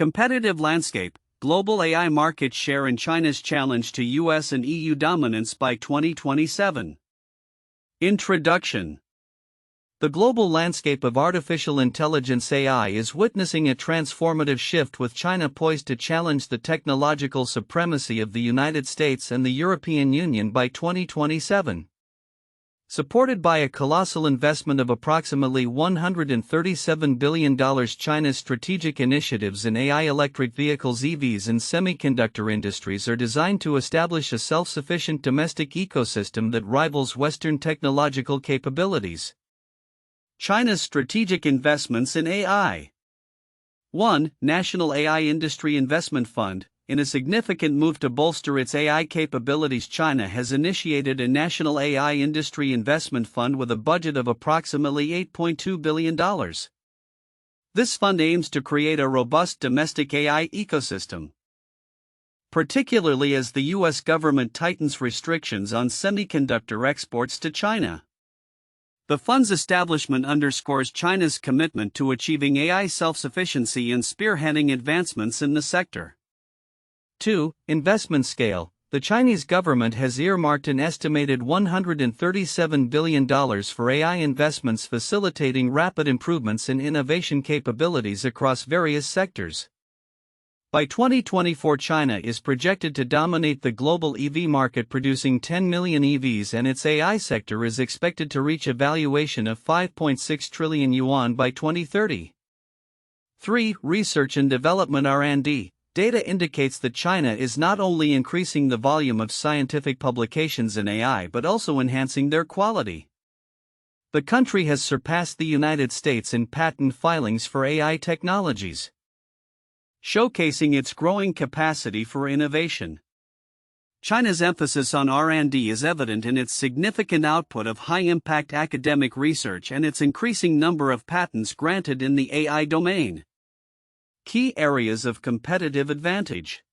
Competitive landscape, global AI market share and China's challenge to US and EU dominance by 2027. Introduction. The global landscape of artificial intelligence AI is witnessing a transformative shift, with China poised to challenge the technological supremacy of the United States and the European Union by 2027. Supported by a colossal investment of approximately $137 billion, China's strategic initiatives in AI, electric vehicles, EVs, and semiconductor industries are designed to establish a self-sufficient domestic ecosystem that rivals Western technological capabilities. China's strategic investments in AI. 1. National AI Industry Investment Fund. In a significant move to bolster its AI capabilities, China has initiated a national AI industry investment fund with a budget of approximately $8.2 billion. This fund aims to create a robust domestic AI ecosystem, particularly as the U.S. government tightens restrictions on semiconductor exports to China. The fund's establishment underscores China's commitment to achieving AI self-sufficiency and spearheading advancements in the sector. 2. Investment scale. The Chinese government has earmarked an estimated $137 billion for AI investments, facilitating rapid improvements in innovation capabilities across various sectors. By 2024, China is projected to dominate the global EV market, producing 10 million EVs, and its AI sector is expected to reach a valuation of 5.6 trillion yuan by 2030. 3. Research and development (R&D). Data indicates that China is not only increasing the volume of scientific publications in AI but also enhancing their quality. The country has surpassed the United States in patent filings for AI technologies, showcasing its growing capacity for innovation. China's emphasis on R&D is evident in its significant output of high-impact academic research and its increasing number of patents granted in the AI domain. Key areas of competitive advantage.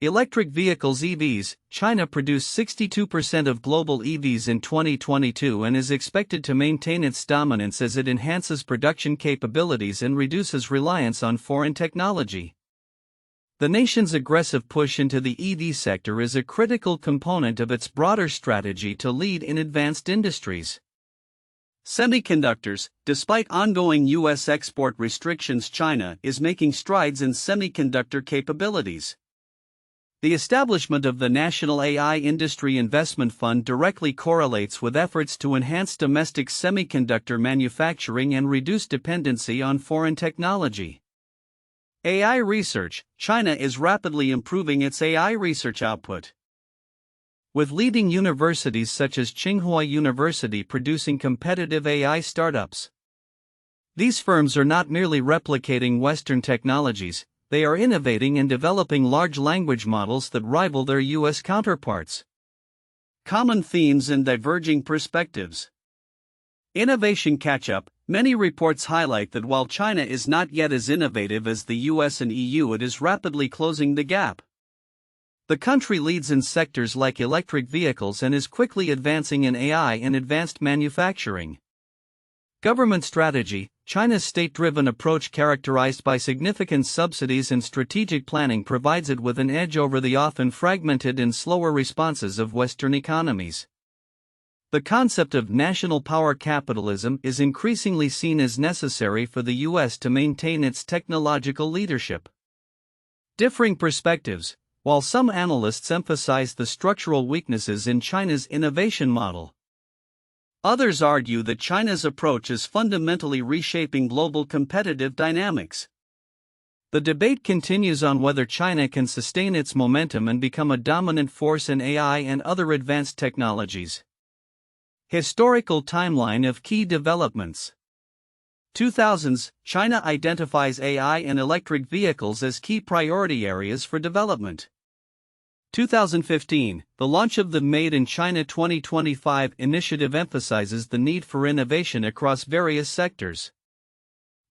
Electric vehicles (EVs). China produced 62% of global EVs in 2022 and is expected to maintain its dominance as it enhances production capabilities and reduces reliance on foreign technology. The nation's aggressive push into the EV sector is a critical component of its broader strategy to lead in advanced industries. Semiconductors. Despite ongoing U.S. export restrictions, China is making strides in semiconductor capabilities. The establishment of the National AI Industry Investment Fund directly correlates with efforts to enhance domestic semiconductor manufacturing and reduce dependency on foreign technology. AI research. China is rapidly improving its AI research output, with leading universities such as Tsinghua University producing competitive AI startups. These firms are not merely replicating Western technologies, they are innovating and developing large language models that rival their U.S. counterparts. Common themes and diverging perspectives. Innovation catch-up. Many reports highlight that while China is not yet as innovative as the U.S. and EU, it is rapidly closing the gap. The country leads in sectors like electric vehicles and is quickly advancing in AI and advanced manufacturing. Government strategy. China's state-driven approach, characterized by significant subsidies and strategic planning, provides it with an edge over the often fragmented and slower responses of Western economies. The concept of national power capitalism is increasingly seen as necessary for the U.S. to maintain its technological leadership. Differing perspectives. While some analysts emphasize the structural weaknesses in China's innovation model, others argue that China's approach is fundamentally reshaping global competitive dynamics. The debate continues on whether China can sustain its momentum and become a dominant force in AI and other advanced technologies. Historical timeline of key developments. 2000s, China identifies AI and electric vehicles as key priority areas for development. 2015, the launch of the Made in China 2025 initiative emphasizes the need for innovation across various sectors.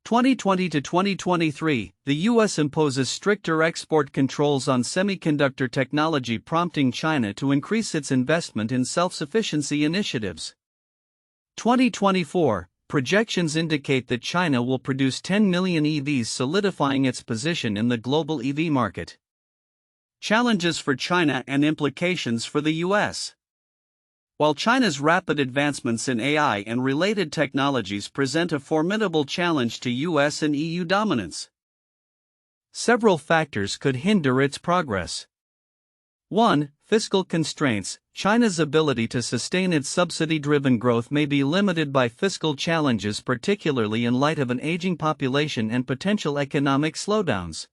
2020 to 2023, the U.S. imposes stricter export controls on semiconductor technology, prompting China to increase its investment in self-sufficiency initiatives. 2024, projections indicate that China will produce 10 million EVs, solidifying its position in the global EV market. Challenges for China and implications for the US. While China's rapid advancements in AI and related technologies present a formidable challenge to US and EU dominance, several factors could hinder its progress. 1. Fiscal constraints. China's ability to sustain its subsidy-driven growth may be limited by fiscal challenges, particularly in light of an aging population and potential economic slowdowns.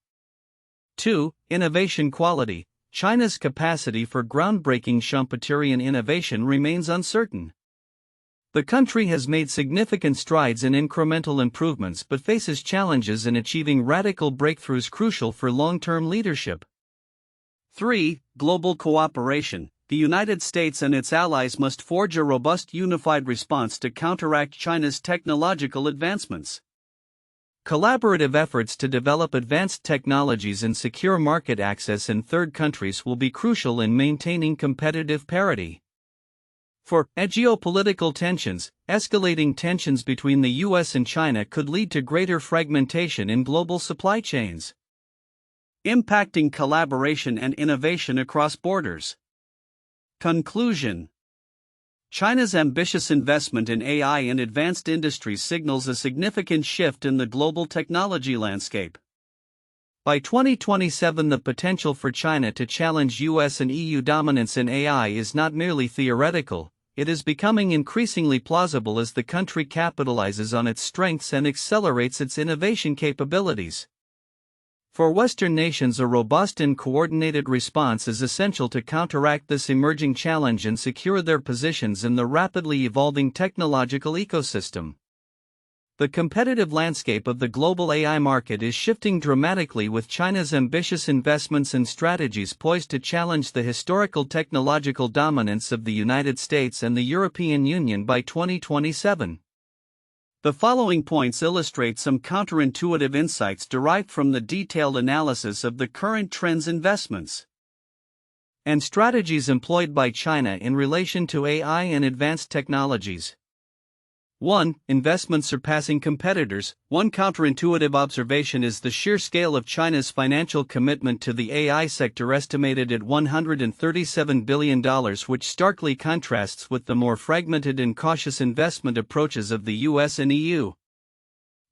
2. Innovation quality. China's capacity for groundbreaking Schumpeterian innovation remains uncertain. The country has made significant strides in incremental improvements but faces challenges in achieving radical breakthroughs crucial for long-term leadership. 3. Global cooperation. The United States and its allies must forge a robust unified response to counteract China's technological advancements. Collaborative efforts to develop advanced technologies and secure market access in third countries will be crucial in maintaining competitive parity. 4. Geopolitical tensions. Escalating tensions between the US and China could lead to greater fragmentation in global supply chains, impacting collaboration and innovation across borders. Conclusion. China's ambitious investment in AI and advanced industries signals a significant shift in the global technology landscape. By 2027, the potential for China to challenge US and EU dominance in AI is not merely theoretical, it is becoming increasingly plausible as the country capitalizes on its strengths and accelerates its innovation capabilities. For Western nations, a robust and coordinated response is essential to counteract this emerging challenge and secure their positions in the rapidly evolving technological ecosystem. The competitive landscape of the global AI market is shifting dramatically, with China's ambitious investments and strategies poised to challenge the historical technological dominance of the United States and the European Union by 2027. The following points illustrate some counterintuitive insights derived from the detailed analysis of the current trends, investments, and strategies employed by China in relation to AI and advanced technologies. 1. Investment surpassing competitors. One counterintuitive observation is the sheer scale of China's financial commitment to the AI sector, estimated at $137 billion, which starkly contrasts with the more fragmented and cautious investment approaches of the US and EU.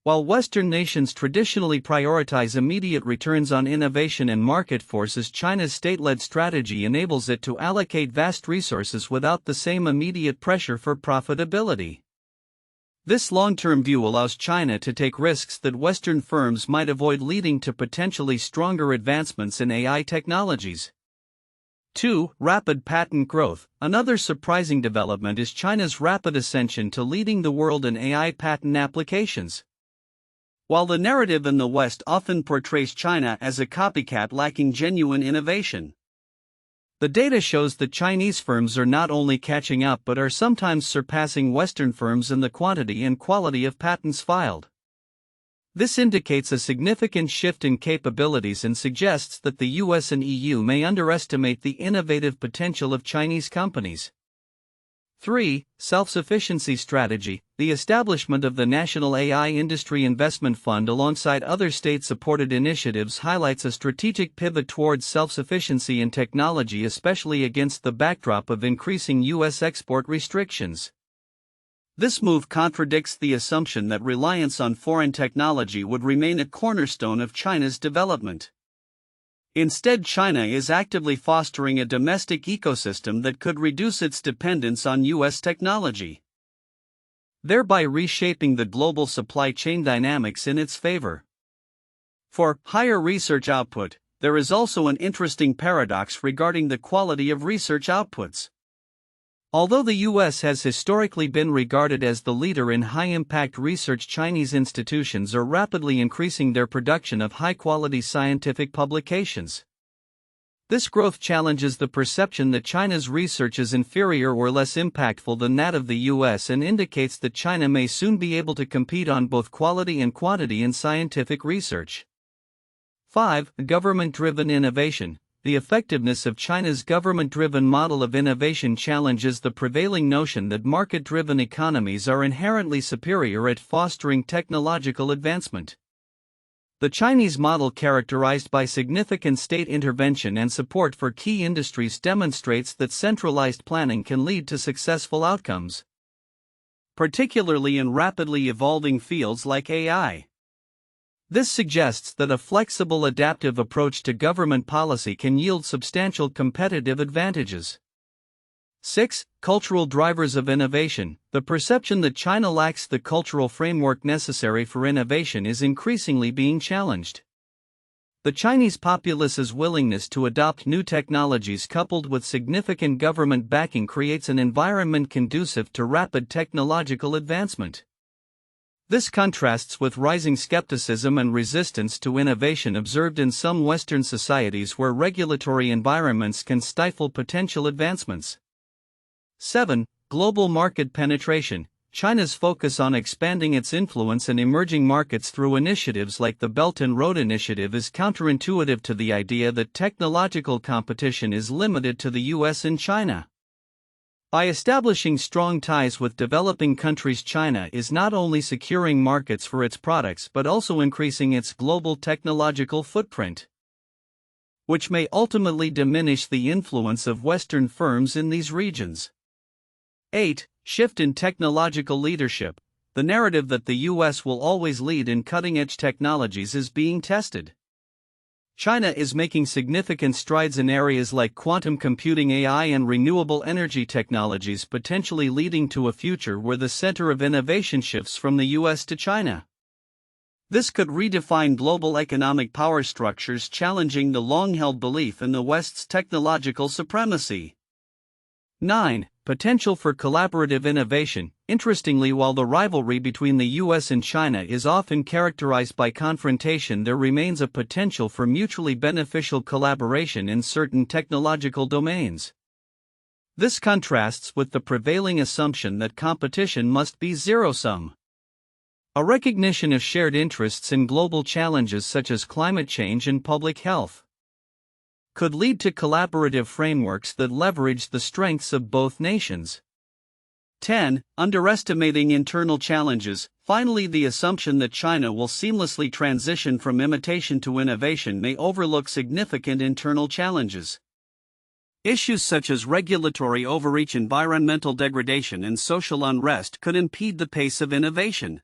While Western nations traditionally prioritize immediate returns on innovation and market forces, China's state-led strategy enables it to allocate vast resources without the same immediate pressure for profitability. This long-term view allows China to take risks that Western firms might avoid, leading to potentially stronger advancements in AI technologies. 2. Rapid patent growth. Another surprising development is China's rapid ascension to leading the world in AI patent applications. While the narrative in the West often portrays China as a copycat lacking genuine innovation, the data shows that Chinese firms are not only catching up but are sometimes surpassing Western firms in the quantity and quality of patents filed. This indicates a significant shift in capabilities and suggests that the US and EU may underestimate the innovative potential of Chinese companies. 3. Self-sufficiency strategy. The establishment of the National AI Industry Investment Fund alongside other state-supported initiatives highlights a strategic pivot towards self-sufficiency in technology, especially against the backdrop of increasing US export restrictions. This move contradicts the assumption that reliance on foreign technology would remain a cornerstone of China's development. Instead, China is actively fostering a domestic ecosystem that could reduce its dependence on US technology, thereby reshaping the global supply chain dynamics in its favor. For higher research output, there is also an interesting paradox regarding the quality of research outputs. Although the US has historically been regarded as the leader in high-impact research, Chinese institutions are rapidly increasing their production of high-quality scientific publications. This growth challenges the perception that China's research is inferior or less impactful than that of the US and indicates that China may soon be able to compete on both quality and quantity in scientific research. 5. Government-driven innovation. the effectiveness of China's government-driven model of innovation challenges the prevailing notion that market-driven economies are inherently superior at fostering technological advancement. The Chinese model, characterized by significant state intervention and support for key industries, demonstrates that centralized planning can lead to successful outcomes, particularly in rapidly evolving fields like AI. This suggests that a flexible, adaptive approach to government policy can yield substantial competitive advantages. 6. Cultural drivers of innovation. The perception that China lacks the cultural framework necessary for innovation is increasingly being challenged. The Chinese populace's willingness to adopt new technologies coupled with significant government backing creates an environment conducive to rapid technological advancement. This contrasts with rising skepticism and resistance to innovation observed in some Western societies where regulatory environments can stifle potential advancements. 7. Global market penetration. China's focus on expanding its influence in emerging markets through initiatives like the Belt and Road Initiative is counterintuitive to the idea that technological competition is limited to the US and China. By establishing strong ties with developing countries, China is not only securing markets for its products but also increasing its global technological footprint, which may ultimately diminish the influence of Western firms in these regions. 8. Shift in technological leadership. The narrative that the US will always lead in cutting-edge technologies is being tested. China is making significant strides in areas like quantum computing, AI, and renewable energy technologies, potentially leading to a future where the center of innovation shifts from the US to China. This could redefine global economic power structures, challenging the long-held belief in the West's technological supremacy. 9. Potential for collaborative innovation. Interestingly, while the rivalry between the US and China is often characterized by confrontation, there remains a potential for mutually beneficial collaboration in certain technological domains. This contrasts with the prevailing assumption that competition must be zero-sum. A recognition of shared interests in global challenges such as climate change and public health could lead to collaborative frameworks that leverage the strengths of both nations. 10. Underestimating internal challenges. Finally, the assumption that China will seamlessly transition from imitation to innovation may overlook significant internal challenges. Issues such as regulatory overreach, environmental degradation, and social unrest could impede the pace of innovation.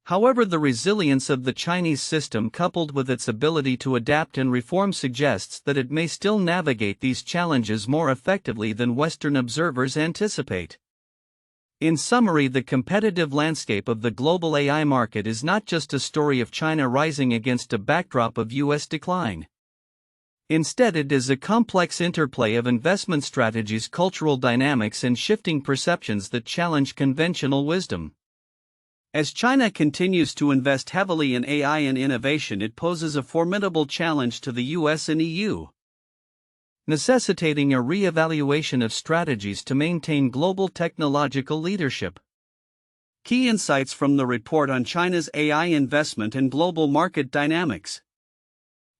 However, the resilience of the Chinese system, coupled with its ability to adapt and reform, suggests that it may still navigate these challenges more effectively than Western observers anticipate. In summary, the competitive landscape of the global AI market is not just a story of China rising against a backdrop of US decline. Instead, it is a complex interplay of investment strategies, cultural dynamics, and shifting perceptions that challenge conventional wisdom. As China continues to invest heavily in AI and innovation, it poses a formidable challenge to the US and EU, necessitating a re-evaluation of strategies to maintain global technological leadership. Key insights from the report on China's AI investment and global market dynamics.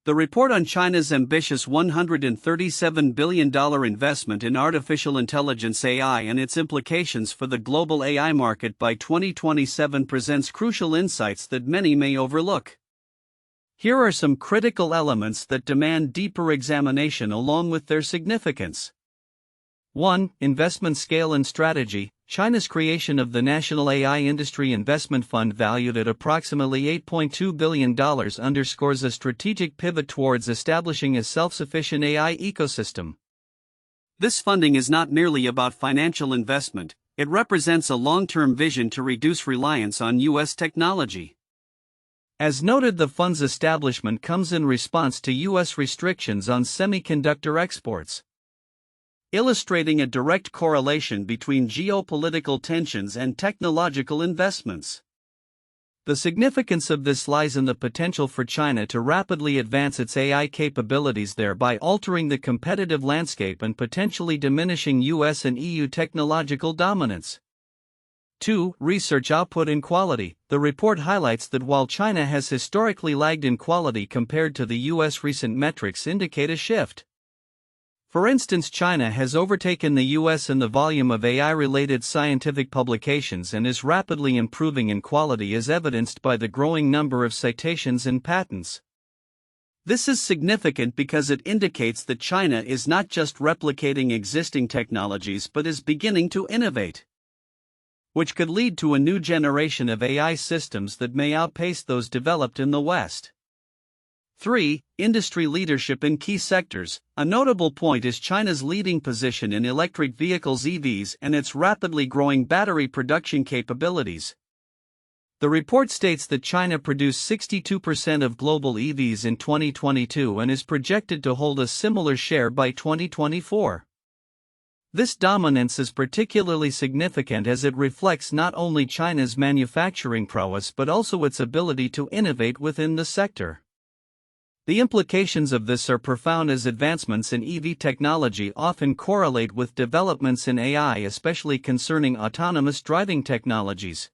The report on China's ambitious $137 billion investment in artificial intelligence (AI) and its implications for the global AI market by 2027 presents crucial insights that many may overlook. Here are some critical elements that demand deeper examination along with their significance. 1. Investment scale and strategy. China's creation of the National AI Industry Investment Fund, valued at approximately $8.2 billion, underscores a strategic pivot towards establishing a self-sufficient AI ecosystem. This funding is not merely about financial investment, it represents a long-term vision to reduce reliance on US technology. As noted, the fund's establishment comes in response to US restrictions on semiconductor exports, illustrating a direct correlation between geopolitical tensions and technological investments. The significance of this lies in the potential for China to rapidly advance its AI capabilities, thereby altering the competitive landscape and potentially diminishing US and EU technological dominance. 2. Research output and quality. The report highlights that while China has historically lagged in quality compared to the US, recent metrics indicate a shift. For instance, China has overtaken the US in the volume of AI-related scientific publications and is rapidly improving in quality, as evidenced by the growing number of citations and patents. This is significant because it indicates that China is not just replicating existing technologies but is beginning to innovate, which could lead to a new generation of AI systems that may outpace those developed in the West. 3. Industry leadership in key sectors. A notable point is China's leading position in electric vehicles (EVs) and its rapidly growing battery production capabilities. The report states that China produced 62% of global EVs in 2022 and is projected to hold a similar share by 2024. This dominance is particularly significant as it reflects not only China's manufacturing prowess but also its ability to innovate within the sector. The implications of this are profound, as advancements in EV technology often correlate with developments in AI, especially concerning autonomous driving technologies.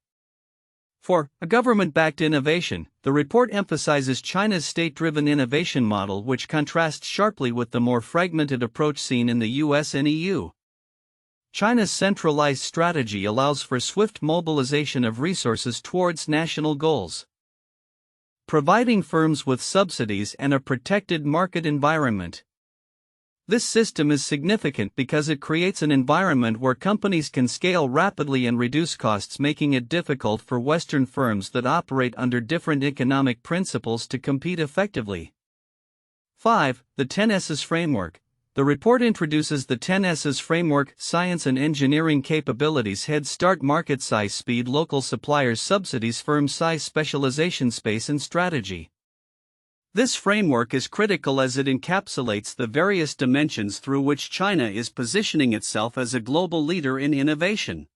4. A government-backed innovation. The report emphasizes China's state-driven innovation model, which contrasts sharply with the more fragmented approach seen in the US and EU. China's centralized strategy allows for swift mobilization of resources towards national goals, providing firms with subsidies and a protected market environment. This system is significant because it creates an environment where companies can scale rapidly and reduce costs, making it difficult for Western firms that operate under different economic principles to compete effectively. 5. The 10 S's framework. The report introduces the 10 S's framework: science and engineering capabilities, head start, market size, speed, local suppliers, subsidies, firm size, specialization, space, and strategy. This framework is critical as it encapsulates the various dimensions through which China is positioning itself as a global leader in innovation.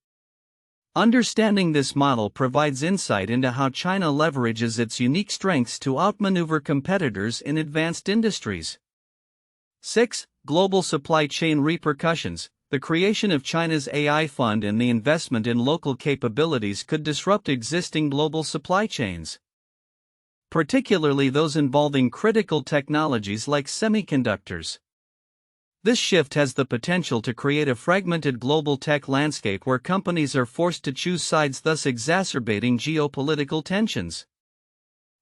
Understanding this model provides insight into how China leverages its unique strengths to outmaneuver competitors in advanced industries. 6. Global supply chain repercussions. The creation of China's AI fund and the investment in local capabilities could disrupt existing global supply chains, particularly those involving critical technologies like semiconductors. This shift has the potential to create a fragmented global tech landscape where companies are forced to choose sides, thus exacerbating geopolitical tensions.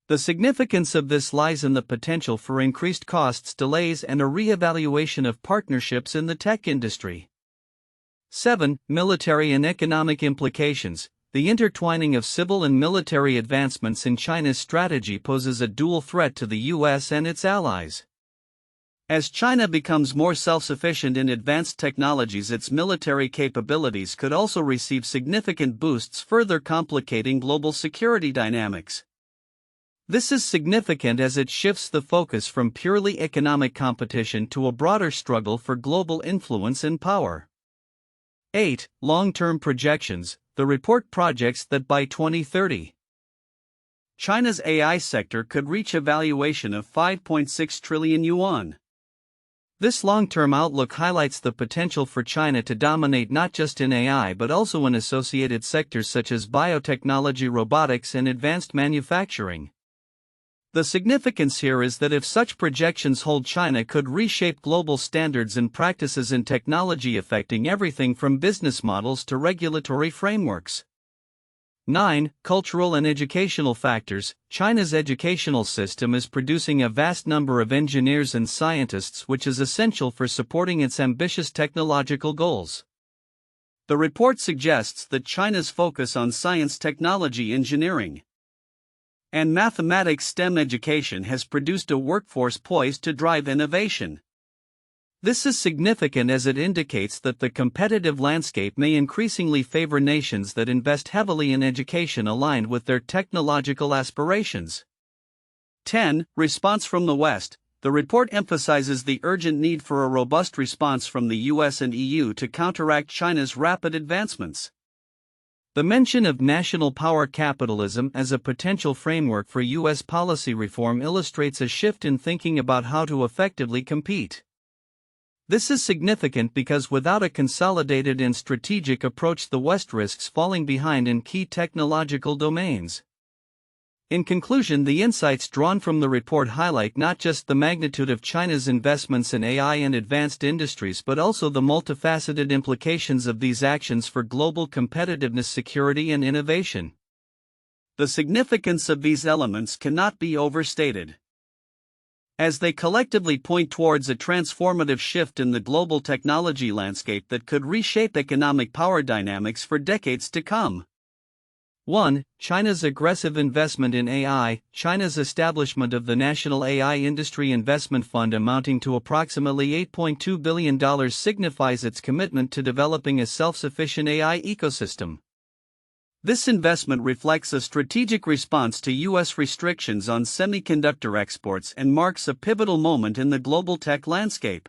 The significance of this lies in the potential for increased costs, delays, and a re-evaluation of partnerships in the tech industry. 7. Military and economic implications. The intertwining of civil and military advancements in China's strategy poses a dual threat to the US and its allies. As China becomes more self-sufficient in advanced technologies, its military capabilities could also receive significant boosts, further complicating global security dynamics. This is significant as it shifts the focus from purely economic competition to a broader struggle for global influence and power. 8. Long-term projections. The report projects that by 2030, China's AI sector could reach a valuation of 5.6 trillion yuan. This long-term outlook highlights the potential for China to dominate not just in AI but also in associated sectors such as biotechnology, robotics, and advanced manufacturing. The significance here is that if such projections hold, China could reshape global standards and practices in technology, affecting everything from business models to regulatory frameworks. 9. Cultural and educational factors. China's educational system is producing a vast number of engineers and scientists, which is essential for supporting its ambitious technological goals. The report suggests that China's focus on science, technology, engineering, and mathematics STEM education has produced a workforce poised to drive innovation. This is significant as it indicates that the competitive landscape may increasingly favor nations that invest heavily in education aligned with their technological aspirations. 10. Response from the West. The report emphasizes the urgent need for a robust response from the US and EU to counteract China's rapid advancements. The mention of national power capitalism as a potential framework for US policy reform illustrates a shift in thinking about how to effectively compete. This is significant because without a consolidated and strategic approach, the West risks falling behind in key technological domains. In conclusion, the insights drawn from the report highlight not just the magnitude of China's investments in AI and advanced industries but also the multifaceted implications of these actions for global competitiveness, security, and innovation. The significance of these elements cannot be overstated, as they collectively point towards a transformative shift in the global technology landscape that could reshape economic power dynamics for decades to come. 1. China's aggressive investment in AI. China's establishment of the National AI Industry Investment Fund amounting to approximately $8.2 billion signifies its commitment to developing a self-sufficient AI ecosystem. This investment reflects a strategic response to U.S. restrictions on semiconductor exports and marks a pivotal moment in the global tech landscape.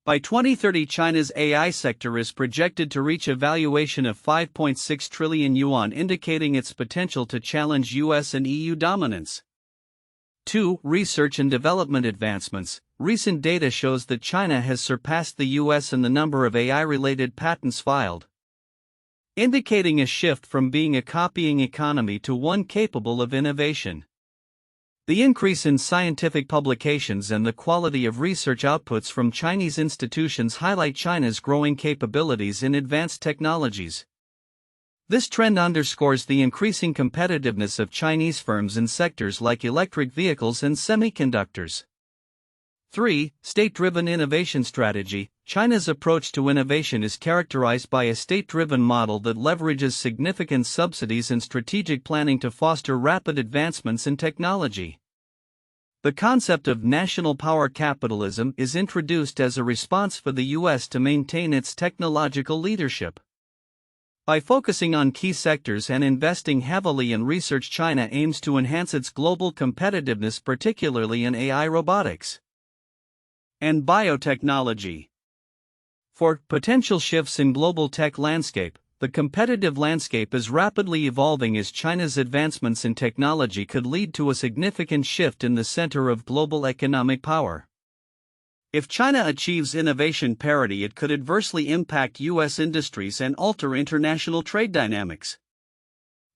By 2030, China's AI sector is projected to reach a valuation of 5.6 trillion yuan, indicating its potential to challenge US and EU dominance. 2. Research and development advancements. Recent data shows that China has surpassed the US in the number of AI-related patents filed, indicating a shift from being a copying economy to one capable of innovation. The increase in scientific publications and the quality of research outputs from Chinese institutions highlight China's growing capabilities in advanced technologies. This trend underscores the increasing competitiveness of Chinese firms in sectors like electric vehicles and semiconductors. 3. State-driven innovation strategy. China's approach to innovation is characterized by a state-driven model that leverages significant subsidies and strategic planning to foster rapid advancements in technology. The concept of national power capitalism is introduced as a response for the U.S. to maintain its technological leadership. By focusing on key sectors and investing heavily in research, China aims to enhance its global competitiveness, particularly in AI, robotics, and biotechnology. For potential shifts in global tech landscape, the competitive landscape is rapidly evolving as China's advancements in technology could lead to a significant shift in the center of global economic power. If China achieves innovation parity, it could adversely impact U.S. industries and alter international trade dynamics.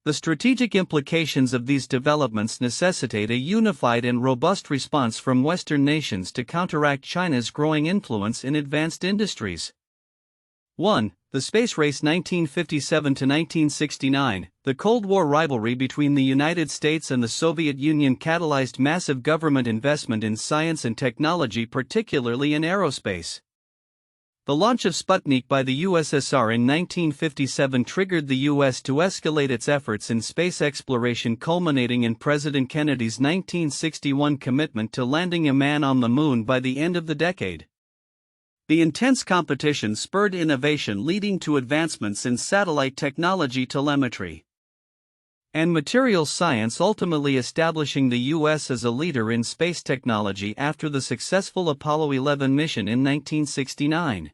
The strategic implications of these developments necessitate a unified and robust response from Western nations to counteract China's growing influence in advanced industries. 1. The Space Race 1957 to 1969. The Cold War rivalry between the United States and the Soviet Union catalyzed massive government investment in science and technology, particularly in aerospace. The launch of Sputnik by the USSR in 1957 triggered the U.S. to escalate its efforts in space exploration, culminating in President Kennedy's 1961 commitment to landing a man on the moon by the end of the decade. The intense competition spurred innovation, leading to advancements in satellite technology, telemetry, and materials science, ultimately establishing the U.S. as a leader in space technology after the successful Apollo 11 mission in 1969.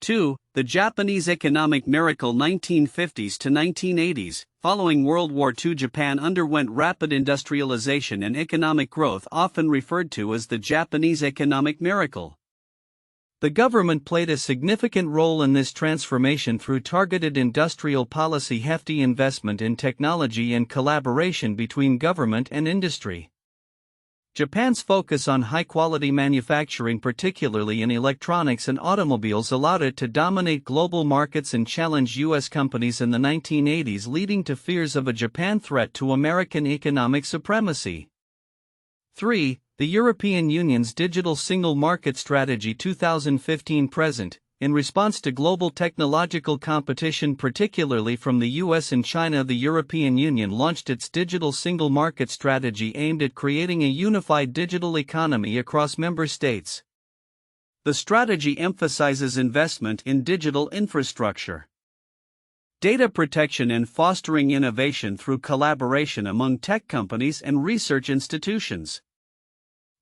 2. The Japanese economic miracle 1950s to 1980s. Following World War II, Japan underwent rapid industrialization and economic growth, often referred to as the Japanese economic miracle. The government played a significant role in this transformation through targeted industrial policy, hefty investment in technology, and collaboration between government and industry. Japan's focus on high-quality manufacturing, particularly in electronics and automobiles, allowed it to dominate global markets and challenge U.S. companies in the 1980s, leading to fears of a Japan threat to American economic supremacy. 3. The European Union's Digital Single Market Strategy 2015-present. In response to global technological competition, particularly from the US and China, the European Union launched its Digital Single Market Strategy aimed at creating a unified digital economy across member states. The strategy emphasizes investment in digital infrastructure, data protection, and fostering innovation through collaboration among tech companies and research institutions.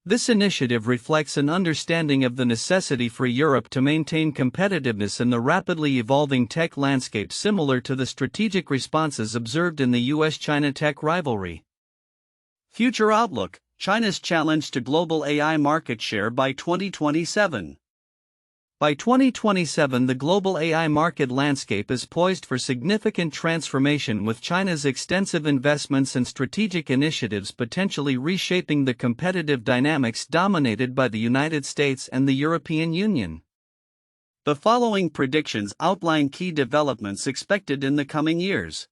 This initiative reflects an understanding of the necessity for Europe to maintain competitiveness in the rapidly evolving tech landscape, similar to the strategic responses observed in the US-China tech rivalry. Future outlook: China's challenge to global AI market share by 2027. By 2027, the global AI market landscape is poised for significant transformation, with China's extensive investments and strategic initiatives potentially reshaping the competitive dynamics dominated by the United States and the European Union. The following predictions outline key developments expected in the coming years.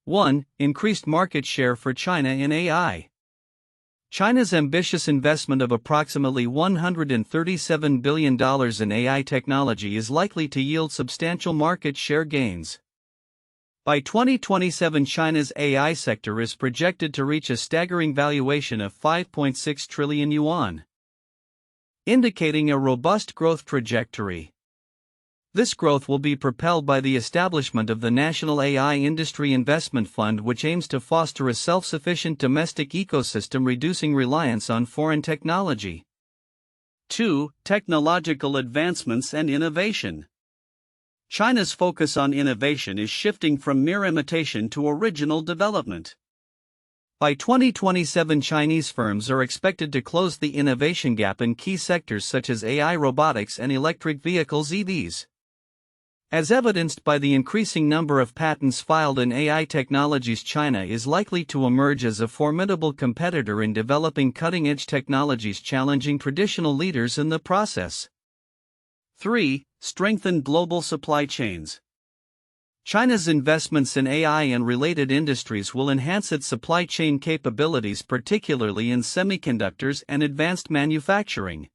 1. Increased market share for China in AI. China's ambitious investment of approximately $137 billion in AI technology is likely to yield substantial market share gains. By 2027, China's AI sector is projected to reach a staggering valuation of 5.6 trillion yuan, indicating a robust growth trajectory. This growth will be propelled by the establishment of the National AI Industry Investment Fund, which aims to foster a self-sufficient domestic ecosystem, reducing reliance on foreign technology. 2. Technological advancements and innovation. China's focus on innovation is shifting from mere imitation to original development. By 2027, Chinese firms are expected to close the innovation gap in key sectors such as AI, robotics, and electric vehicles (EVs). As evidenced by the increasing number of patents filed in AI technologies, China is likely to emerge as a formidable competitor in developing cutting-edge technologies, challenging traditional leaders in the process. 3. Strengthen global supply chains. China's investments in AI and related industries will enhance its supply chain capabilities, particularly in semiconductors and advanced manufacturing.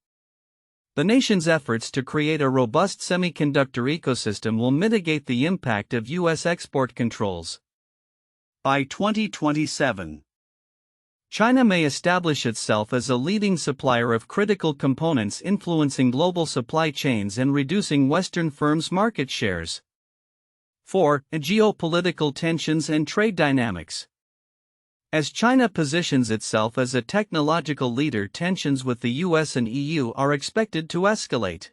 The nation's efforts to create a robust semiconductor ecosystem will mitigate the impact of U.S. export controls. By 2027, China may establish itself as a leading supplier of critical components, influencing global supply chains and reducing Western firms' market shares. 4. Geopolitical tensions and trade dynamics. As China positions itself as a technological leader, tensions with the US and EU are expected to escalate.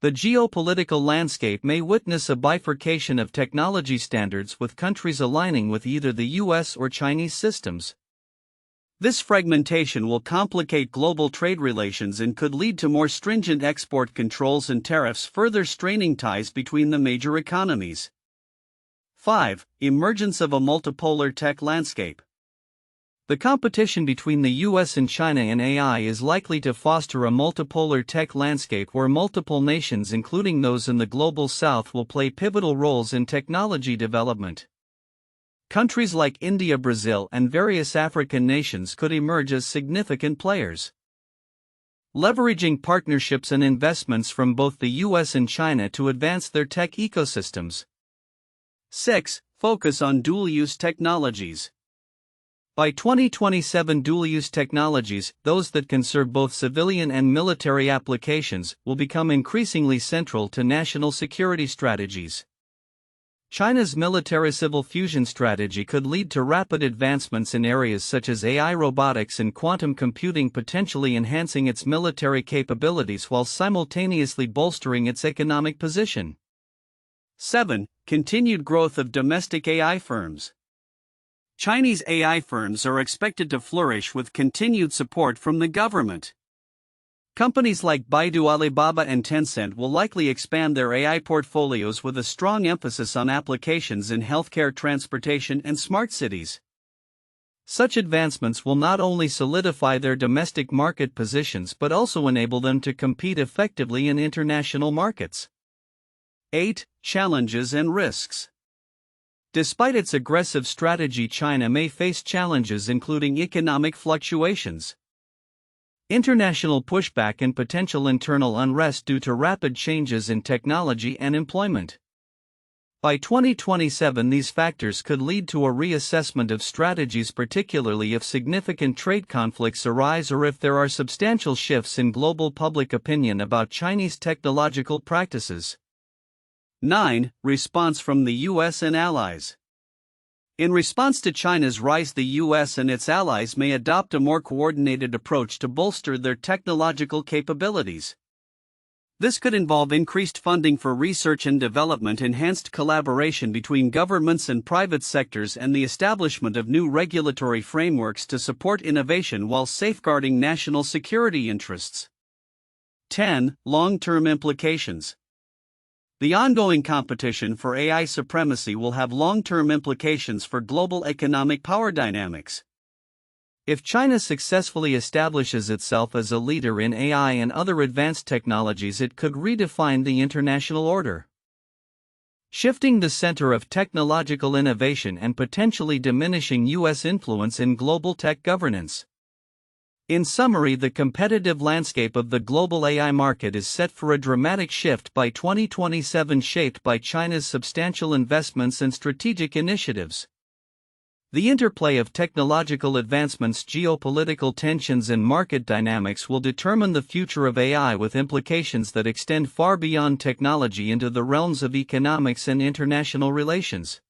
The geopolitical landscape may witness a bifurcation of technology standards, with countries aligning with either the US or Chinese systems. This fragmentation will complicate global trade relations and could lead to more stringent export controls and tariffs, further straining ties between the major economies. 5. Emergence of a multipolar tech landscape. The competition between the US and China in AI is likely to foster a multipolar tech landscape where multiple nations, including those in the global south, will play pivotal roles in technology development. Countries like India, Brazil, and various African nations could emerge as significant players, leveraging partnerships and investments from both the US and China to advance their tech ecosystems. 6. Focus on dual-use technologies. By 2027, dual-use technologies, those that can serve both civilian and military applications, will become increasingly central to national security strategies. China's military-civil fusion strategy could lead to rapid advancements in areas such as AI, robotics, and quantum computing, potentially enhancing its military capabilities while simultaneously bolstering its economic position. 7. Continued growth of domestic AI firms. Chinese AI firms are expected to flourish with continued support from the government. Companies like Baidu, Alibaba, and Tencent will likely expand their AI portfolios with a strong emphasis on applications in healthcare, transportation, and smart cities. Such advancements will not only solidify their domestic market positions but also enable them to compete effectively in international markets. 8. Challenges and risks. Despite its aggressive strategy, China may face challenges including economic fluctuations, international pushback, and potential internal unrest due to rapid changes in technology and employment. By 2027, these factors could lead to a reassessment of strategies, particularly if significant trade conflicts arise or if there are substantial shifts in global public opinion about Chinese technological practices. 9. Response from the US and allies. In response to China's rise, the US and its allies may adopt a more coordinated approach to bolster their technological capabilities. This could involve increased funding for research and development, enhanced collaboration between governments and private sectors, and the establishment of new regulatory frameworks to support innovation while safeguarding national security interests. 10. Long-term implications. The ongoing competition for AI supremacy will have long-term implications for global economic power dynamics. If China successfully establishes itself as a leader in AI and other advanced technologies, it could redefine the international order, shifting the center of technological innovation and potentially diminishing U.S. influence in global tech governance. In summary, the competitive landscape of the global AI market is set for a dramatic shift by 2027, shaped by China's substantial investments and strategic initiatives. The interplay of technological advancements, geopolitical tensions, and market dynamics will determine the future of AI, with implications that extend far beyond technology into the realms of economics and international relations.